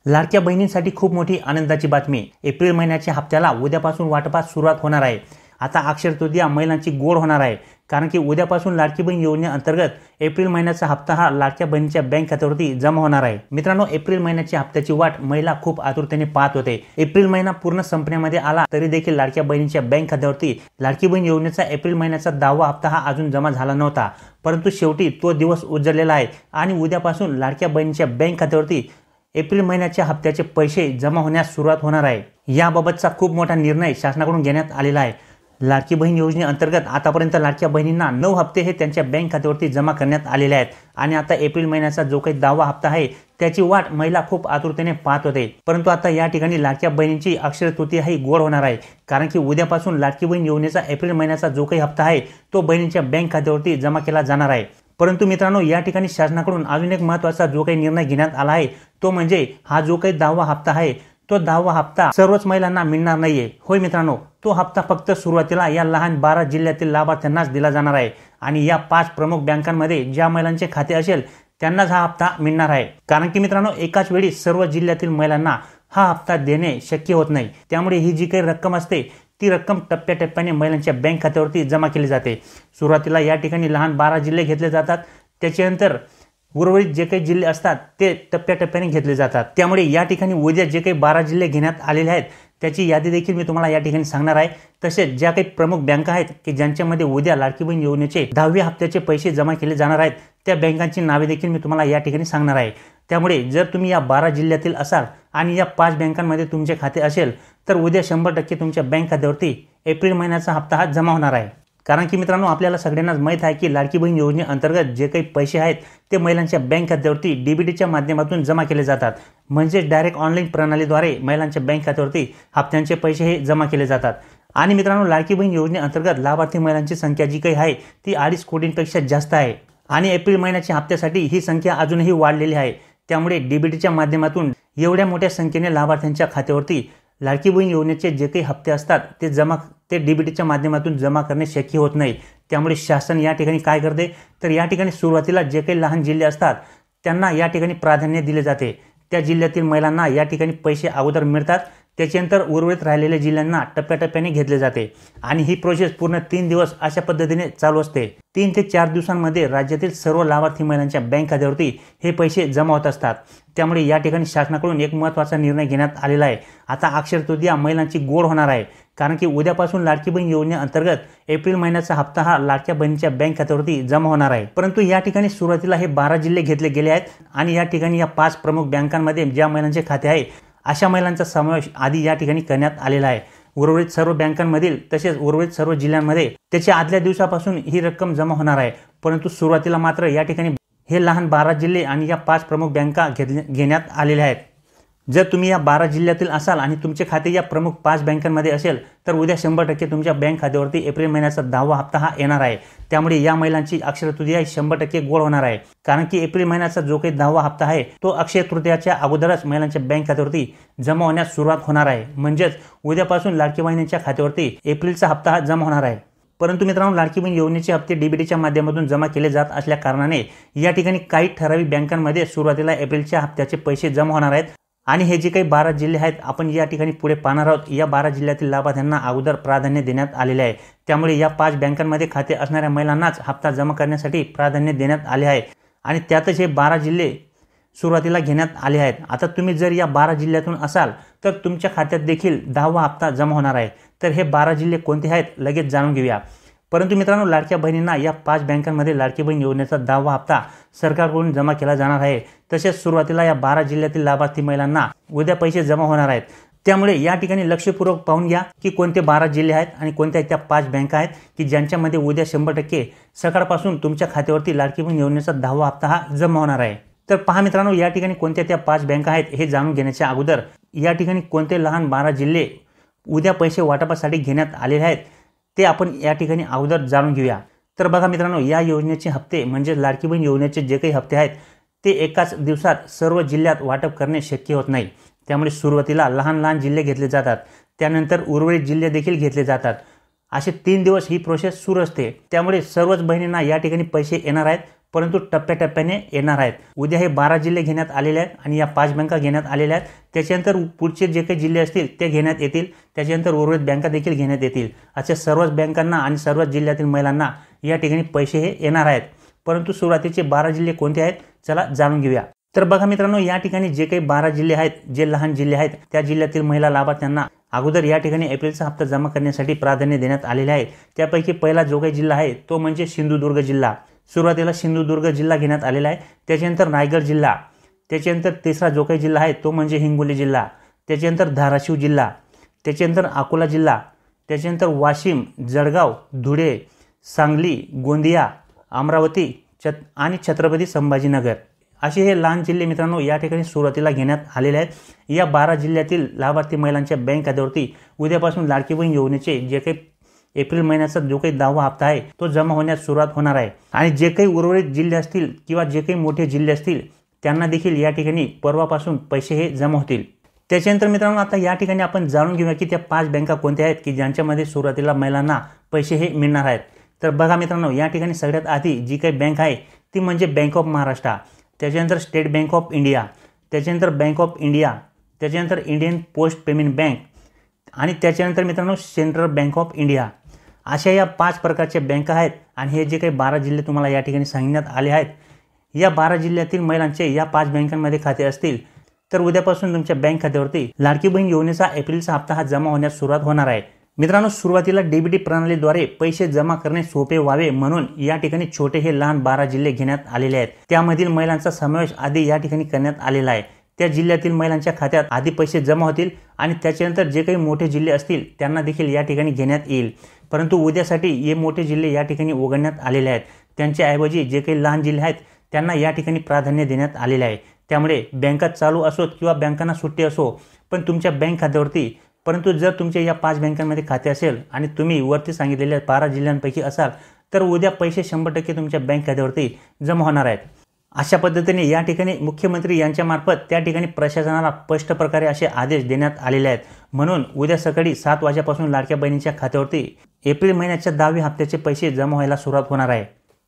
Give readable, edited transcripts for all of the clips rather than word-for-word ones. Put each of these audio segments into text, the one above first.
लाडक्या बहिणींसाठी खूप मोठी आनंदाची बातमी। एप्रिल महिन्याच्या हप्त्याला उद्यापासून वाटपास सुरुवात होणार आहे। आता अक्षय तृतीया महिलांची गोड होणार आहे, कारण की उद्यापासून लाडकी बहीण योजनेअंतर्गत एप्रिल महिन्याचा हप्ता हा लाडक्या बहिणीच्या बँक खात्यावरती जमा होणार आहे। मित्रांनो, एप्रिल महिन्याच्या हप्त्याची वाट महिला खूप आतुरतेने पाहत होते। एप्रिल महिना पूर्ण संपण्यामध्ये आला तरी देखील लाडक्या बहिणीच्या बँक खात्यावरती लाडकी बहीण योजनेचा एप्रिल महिन्याचा 10वा हप्ता हा अजून जमा झाला नव्हता, परंतु शेवटी तो दिवस उजळलेला आहे आणि उद्यापासून लाडक्या बहिणीच्या बँक खात्यावरती एप्रिल महिन्याच्या हप्त्याचे पैसे जमा होण्यास सुरुवात होणार आहे। याबाबतचा खूप मोठा निर्णय शासनाकडून घेण्यात आलेला आहे। लाडकी बहीण योजनेअंतर्गत आतापर्यंत लाडक्या बहिणींना 9 हप्ते हे त्यांच्या बँक खात्यावरती जमा करण्यात आलेले आहेत आणि आता एप्रिल महिन्याचा जो काही 10वा हप्ता आहे त्याची वाट महिला खूप आतुरतेने पाहत होते। परंतु आता या ठिकाणी लाडक्या बहिणींची अक्षय तृतीया ही गोड होणार आहे, कारण की उद्यापासून लाडकी बहीण योजनेचा एप्रिल महिन्याचा जो काही हप्ता आहे तो बहिणींच्या बँक खात्यावरती जमा केला जाणार आहे। परंतु मित्रांनो, या ठिकाणी शासनाकडून अजून एक महत्त्वाचा जो काही निर्णय घेण्यात आला आहे तो म्हणजे हा जो काही 10वा हप्ता आहे तो 10वा हप्ता सर्वच महिलांना मिळणार नाहीये। होय मित्रांनो, तो हप्ता फक्त सुरुवातीला या लहान 12 जिल्ह्यातील लाभार्थ्यांनाच दिला जाणार आहे आणि या 5 प्रमुख बँकांमध्ये ज्या महिलांचे खाते असेल त्यांनाच हा हप्ता मिळणार आहे। कारण की मित्रांनो, एकाच वेळी सर्व जिल्ह्यातील महिलांना हा हप्ता देणे शक्य होत नाही, त्यामुळे ही जी काही रक्कम असते ती रक्कम टप्प्याटप्प्याने महिलांच्या बँक खात्यावरती जमा केली जाते। सुरुवातीला या ठिकाणी लहान 12 जिल्हे घेतले जातात, त्याच्यानंतर उर्वरित जे काही जिल्हे असतात ते टप्प्याटप्प्याने घेतले जातात। त्यामुळे या ठिकाणी उद्या जे काही 12 जिल्हे घेण्यात आलेले आहेत त्याची यादी देखील मी तुम्हाला या ठिकाणी सांगणार आहे। तसेच ज्या काही प्रमुख बँका आहेत की ज्यांच्यामध्ये उद्या लाडकी बहीण योजनेचे 10व्या हप्त्याचे पैसे जमा केले जाणार आहेत त्या बँकांची नावे देखील मी तुम्हाला या ठिकाणी सांगणार आहे। त्यामुळे जर तुम्ही या 12 जिल्ह्यातील असाल आणि या 5 बँकांमध्ये तुमचे खाते असेल तर उद्या 100% तुमच्या बँक खात्यावरती एप्रिल महिन्याचा हप्ता हा जमा होणार आहे। कारण की मित्रांनो, आपल्याला सगळ्यांनाच माहीत आहे की लाडकी बहीण योजनेअंतर्गत जे काही पैसे आहेत ते महिलांच्या बँक खात्यावरती डीबीटीच्या माध्यमातून जमा केले जातात, म्हणजे डायरेक्ट ऑनलाईन प्रणालीद्वारे महिलांच्या बँक खात्यावरती हप्त्यांचे पैसे हे जमा केले जातात। आणि मित्रांनो, लाडकी बहीण योजनेअंतर्गत लाभार्थी महिलांची संख्या जी काही आहे ती 2.5 कोटींपेक्षा जास्त आहे आणि एप्रिल महिन्याच्या हप्त्यासाठी ही संख्या अजूनही वाढलेली आहे। त्यामुळे डीबीटीच्या माध्यमातून एवढ्या मोठ्या संख्येने लाभार्थ्यांच्या खात्यावरती लाडकी बहीण योजनेचे जे काही हप्ते असतात ते डीबीटीच्या माध्यमातून जमा करणे शक्य होत नाही। त्यामुळे शासन या ठिकाणी काय करते तर या ठिकाणी सुरुवातीला जे काही लहान जिल्हे असतात त्यांना या ठिकाणी प्राधान्य दिले जाते। त्या जिल्ह्यातील महिलांना या ठिकाणी पैसे अगोदर मिळतात, त्याच्यानंतर उर्वरित राहिलेल्या जिल्ह्यांना टप्प्याटप्प्याने घेतले जाते आणि ही प्रोसेस पूर्ण 3 दिवस अशा पद्धतीने चालू असते। 3 ते 4 दिवसांमध्ये राज्यातील सर्व लाभार्थी महिलांच्या बँक खात्यावरती हे पैसे जमा होत असतात। त्यामुळे या ठिकाणी शासनाकडून एक महत्त्वाचा निर्णय घेण्यात आलेला आहे। आता अक्षय तृतीया महिलांची गोड होणार आहे, कारण की उद्यापासून लाडकी बहीण योजनेअंतर्गत एप्रिल महिन्याचा हप्ता हा लाडक्या बहिणीच्या बँक खात्यावरती जमा होणार आहे। परंतु या ठिकाणी सुरुवातीला हे 12 जिल्हे घेतले गेले आहेत आणि या ठिकाणी या 5 प्रमुख बँकांमध्ये ज्या महिलांचे खाते आहे अशा महिलांचा समावेश आधी या ठिकाणी करण्यात आलेला आहे। उर्वरित सर्व बँकांमधील तसेच उर्वरित सर्व जिल्ह्यांमध्ये त्याच्या आदल्या दिवसापासून ही रक्कम जमा होणार आहे। परंतु सुरुवातीला मात्र या ठिकाणी हे लहान 12 जिल्हे आणि या 5 प्रमुख बँका घेण्यात आलेल्या आहेत। जर तुम्ही या 12 जिल्ह्यातील असाल आणि तुमचे खाते या प्रमुख 5 बँकांमध्ये असेल तर उद्या 100% तुमच्या बँक खात्यावरती एप्रिल महिन्याचा 10वा हप्ता हा येणार आहे। त्यामुळे या महिलांची अक्षय तृतीया 100% गोड होणार आहे, कारण की एप्रिल महिन्याचा जो काही 10वा हप्ता आहे तो अक्षय तृतीयाच्या अगोदरच महिलांच्या बँक खात्यावरती जमा होण्यास सुरुवात होणार आहे। म्हणजेच उद्यापासून लाडकी बहिणींच्या खात्यावरती एप्रिलचा हप्ता हा जमा होणार आहे। परंतु मित्रांनो, लाडकी बहीण योजनेचे हप्ते डीबीटीच्या माध्यमातून जमा केले जात असल्या कारणाने या ठिकाणी काही ठराविक बँकांमध्ये सुरुवातीला एप्रिलच्या हप्त्याचे पैसे जमा होणार आहेत आणि हे जे काही 12 जिल्हे आहेत आपण या ठिकाणी पुढे पाहणार आहोत, या 12 जिल्ह्यातील लाभार्थ्यांना अगोदर प्राधान्य देण्यात आलेले आहे। त्यामुळे या 5 बँकांमध्ये खाते असणाऱ्या महिलांनाच हप्ता जमा करण्यासाठी प्राधान्य देण्यात आले आहे आणि त्यातच हे 12 जिल्हे सुरुवातीला घेण्यात आले आहेत। आता तुम्ही जर या 12 जिल्ह्यातून असाल तर तुमच्या खात्यात देखील 10वा हप्ता जमा होणार आहे। तर हे 12 जिल्हे कोणते आहेत लगेच जाणून घेऊया। परंतु मित्रांनो, लाडक्या बहिणींना या 5 बँकांमध्ये लाडकी बहीण योजनेचा 10वा हप्ता सरकारकडून जमा केला जाणार आहे। तसेच सुरुवातीला या 12 जिल्ह्यातील लाभार्थी महिलांना उद्या पैसे जमा होणार आहेत। त्यामुळे या ठिकाणी लक्षपूर्वक पाहून घ्या की कोणते 12 जिल्हे आहेत आणि कोणत्या त्या 5 बँका आहेत की ज्यांच्यामध्ये उद्या 100% सकाळपासून तुमच्या खात्यावरती लाडकी बहीण योजनेचा 10वा हप्ता हा जमा होणार आहे। तर पहा मित्रांनो, या ठिकाणी कोणत्या त्या 5 बँका आहेत हे जाणून घेण्याच्या अगोदर या ठिकाणी कोणते लहान 12 जिल्हे उद्या पैसे वाटपासाठी घेण्यात आलेले आहेत ते आपण या ठिकाणी अगोदर जाणून घेऊया। तर बघा मित्रांनो, या योजनेचे हप्ते म्हणजे लाडकी बहीण योजनेचे जे काही हप्ते आहेत ते एकाच दिवसात सर्व जिल्ह्यात वाटप करणे शक्य होत नाही। त्यामुळे सुरुवातीला लहान लहान जिल्हे घेतले जातात, त्यानंतर उर्वरित जिल्हे देखील घेतले जातात। असे 3 दिवस ही प्रोसेस सुरू असते। त्यामुळे सर्वच बहिणींना या ठिकाणी पैसे येणार आहेत, परंतु टप्प्याटप्प्याने येणार आहेत। उद्या हे 12 जिल्हे घेण्यात आलेले आहेत आणि या 5 बँका घेण्यात आलेल्या आहेत। त्याच्यानंतर पुढचे जे काही जिल्हे असतील ते घेण्यात येतील, त्याच्यानंतर उर्वरित बँका देखील घेण्यात येतील। अशा सर्वच बँकांना आणि सर्वच जिल्ह्यातील महिलांना या ठिकाणी पैसे हे येणार आहेत। परंतु सुरुवातीचे 12 जिल्हे कोणते आहेत, चला जाणून घेऊया। तर बघा मित्रांनो, या ठिकाणी जे काही 12 जिल्हे आहेत, जे लहान जिल्हे आहेत, त्या जिल्ह्यातील महिला लाभार्थ्यांना अगोदर या ठिकाणी एप्रिलचा हप्ता जमा करण्यासाठी प्राधान्य देण्यात आलेले आहे। त्यापैकी पहिला जो काही जिल्हा आहे तो म्हणजे सिंधुदुर्ग जिल्हा। सुरुवातीला सिंधुदुर्ग जिल्हा घेण्यात आलेला आहे, त्याच्यानंतर रायगड जिल्हा, त्याच्यानंतर तिसरा जो काही जिल्हा आहे तो म्हणजे हिंगोली जिल्हा, त्याच्यानंतर धाराशिव जिल्हा, त्याच्यानंतर अकोला जिल्हा, त्याच्यानंतर वाशिम, जळगाव, धुळे, सांगली, गोंदिया, अमरावती आणि छत्रपती संभाजीनगर असे हे लहान जिल्हे मित्रांनो या ठिकाणी सुरुवातीला घेण्यात आलेले आहेत। या 12 जिल्ह्यातील लाभार्थी महिलांच्या बँक खात्यावरती उद्यापासून लाडकी बहीण योजनेचे जे काही एप्रिल महिन्याचा जो काही 10वा हप्ता आहे तो जमा होण्यास सुरुवात होणार आहे। आणि जे काही उर्वरित जिल्हे असतील किंवा जे काही मोठे जिल्हे असतील त्यांना देखील या ठिकाणी परवापासून पैसे हे जमा होतील। त्याच्यानंतर मित्रांनो आता या ठिकाणी आपण जाणून घेऊया की त्या 5 बँका कोणत्या आहेत की ज्यांच्यामध्ये सुरुवातीला महिलांना पैसे हे मिळणार आहेत। तर बघा मित्रांनो, या ठिकाणी सगळ्यात आधी जी काही बँक आहे ती म्हणजे बँक ऑफ महाराष्ट्र, त्याच्यानंतर स्टेट बँक ऑफ इंडिया, त्याच्यानंतर बँक ऑफ इंडिया, त्याच्यानंतर इंडियन पोस्ट पेमेंट बँक आणि त्याच्यानंतर मित्रांनो सेंट्रल बँक ऑफ इंडिया। अशा या 5 प्रकारच्या बँका आहेत आणि हे जे काही 12 जिल्हे तुम्हाला या ठिकाणी सांगण्यात आले आहेत, या 12 जिल्ह्यातील महिलांचे या 5 बँकांमध्ये खाते असतील तर उद्यापासून तुमच्या बँक खात्यावरती लाडकी बहीण योजनेचा एप्रिलचा हप्ता हा जमा होण्यास सुरुवात होणार आहे। मित्रांनो, सुरुवातीला डीबीटी प्रणालीद्वारे पैसे जमा करणे सोपे व्हावे म्हणून या ठिकाणी छोटे हे लहान 12 जिल्हे घेण्यात आलेले आहेत। त्यामधील महिलांचा समावेश आधी या ठिकाणी करण्यात आलेला आहे। त्या जिल्ह्यातील महिलांच्या खात्यात आधी पैसे जमा होतील आणि त्याच्यानंतर जे काही मोठे जिल्हे असतील त्यांना देखील या ठिकाणी घेण्यात येईल। परंतु उद्यासाठी हे मोठे जिल्हे या ठिकाणी उघडण्यात आलेले आहेत, त्यांच्याऐवजी जे काही लहान जिल्हे आहेत त्यांना या ठिकाणी प्राधान्य देण्यात आलेले आहे। त्यामुळे बँका चालू असोत किंवा बँकांना सुट्टी असो, पण तुमच्या बँक खात्यावरती, परंतु जर तुमच्या या 5 बँकांमध्ये खाते असेल आणि तुम्ही वरती सांगितलेल्या 12 जिल्ह्यांपैकी असाल तर उद्या पैसे 100% तुमच्या बँक खात्यावरती जमा होणार आहेत। अशा पद्धतीने या ठिकाणी मुख्यमंत्री यांच्या मार्फत त्या ठिकाणी प्रशासनाला स्पष्ट प्रकारे असे आदेश देण्यात आलेले आहेत। म्हणून उद्या सकाळी 7 वाजेपासून लाडक्या बहिणीच्या खात्यावरती एप्रिल महिन्याच्या 10व्या हप्त्याचे पैसे जमा व्हायला सुरुवात होणार आहे।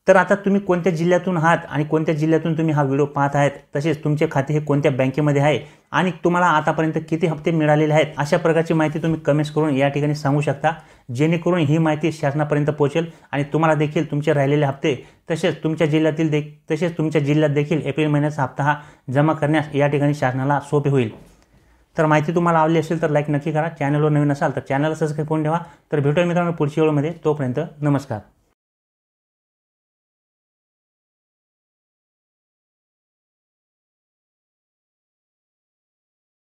तर आता तुम्ही कोणत्या जिल्ह्यातून आहात आणि कोणत्या जिल्ह्यातून तुम्ही हा व्हिडिओ पाहत आहेत, तसेच तुमचे खाते हे कोणत्या बँकेमध्ये आहे आणि तुम्हाला आतापर्यंत किती हप्ते मिळालेले आहेत, अशा प्रकारची माहिती तुम्ही कमेंट्स करून या ठिकाणी सांगू शकता, जेणेकरून ही माहिती शासनापर्यंत पोहोचेल आणि तुम्हाला देखील तुमचे राहिलेले हप्ते तसेच तुमच्या जिल्ह्यात देखील एप्रिल महिन्याचा हप्ता हा जमा करण्यास या ठिकाणी शासनाला सोपे होईल। तर माहिती तुम्हाला आवडली असेल तर लाईक नक्की करा, चॅनलवर नवीन असाल तर चॅनलला सबस्क्राईब करून ठेवा। तर भेटूया मित्रांनो पुढच्या व्हिडिओमध्ये, तोपर्यंत नमस्कार।